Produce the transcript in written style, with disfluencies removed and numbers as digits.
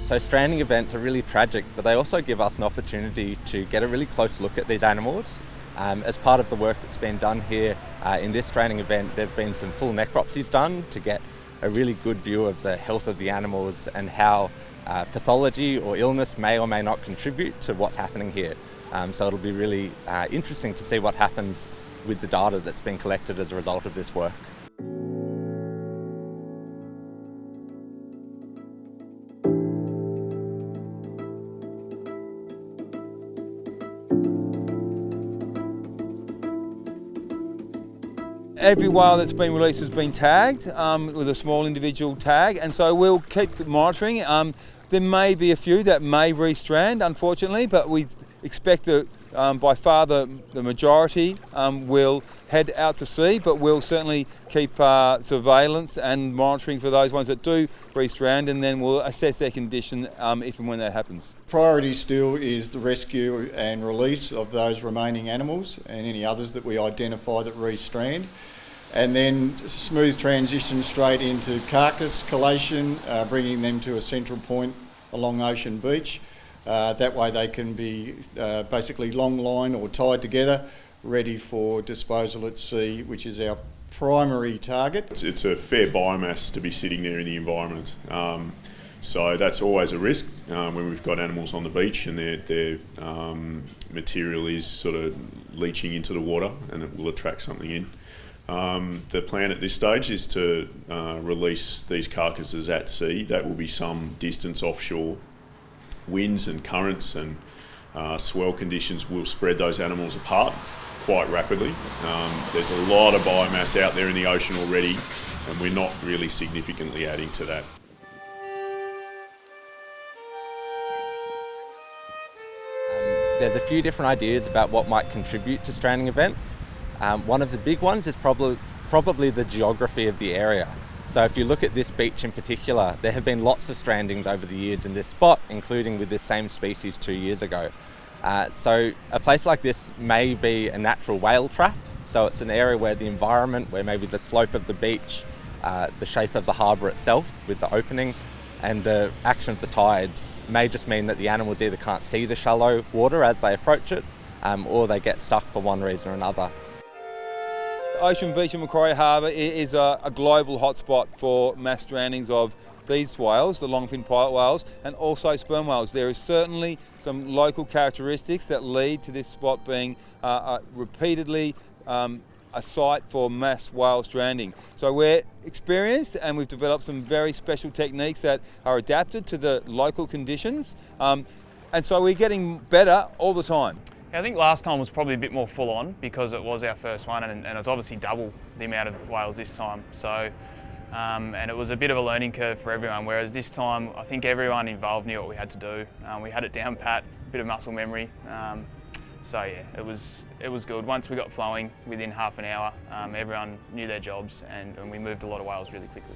So stranding events are really tragic, but they also give us an opportunity to get a really close look at these animals. As part of the work that's been done here in this stranding event, there have been some full necropsies done to get a really good view of the health of the animals and how pathology or illness may or may not contribute to what's happening here. So it'll be really interesting to see what happens with the data that's been collected as a result of this work. Every whale that's been released has been tagged with a small individual tag, and so we'll keep monitoring. There may be a few that may restrand, unfortunately, but we expect that by far the majority will head out to sea, but we'll certainly keep surveillance and monitoring for those ones that do restrand, and then we'll assess their condition if and when that happens. Priority still is the rescue and release of those remaining animals and any others that we identify that restrand. And then smooth transition straight into carcass collation, bringing them to a central point along Ocean Beach. That way they can be basically long line or tied together, ready for disposal at sea, which is our primary target. It's a fair biomass to be sitting there in the environment. So that's always a risk when we've got animals on the beach and their material is sort of leaching into the water and it will attract something in. The plan at this stage is to release these carcasses at sea. That will be some distance offshore. Winds and currents and swell conditions will spread those animals apart quite rapidly. There's a lot of biomass out there in the ocean already, and we're not really significantly adding to that. There's a few different ideas about what might contribute to stranding events. One of the big ones is probably the geography of the area. So if you look at this beach in particular, there have been lots of strandings over the years in this spot, including with this same species 2 years ago. So a place like this may be a natural whale trap. So it's an area where the environment, where maybe the slope of the beach, the shape of the harbour itself with the opening, and the action of the tides may just mean that the animals either can't see the shallow water as they approach it, or they get stuck for one reason or another. Ocean Beach in Macquarie Harbour is a global hotspot for mass strandings of these whales, the longfin pilot whales, and also sperm whales. There is certainly some local characteristics that lead to this spot being repeatedly a site for mass whale stranding. So we're experienced and we've developed some very special techniques that are adapted to the local conditions, and so we're getting better all the time. I think last time was probably a bit more full on because it was our first one, and it's obviously double the amount of whales this time. So, and it was a bit of a learning curve for everyone, whereas this time I think everyone involved knew what we had to do. We had it down pat, a bit of muscle memory. So yeah, it was good. Once we got flowing, within half an hour, everyone knew their jobs and we moved a lot of whales really quickly.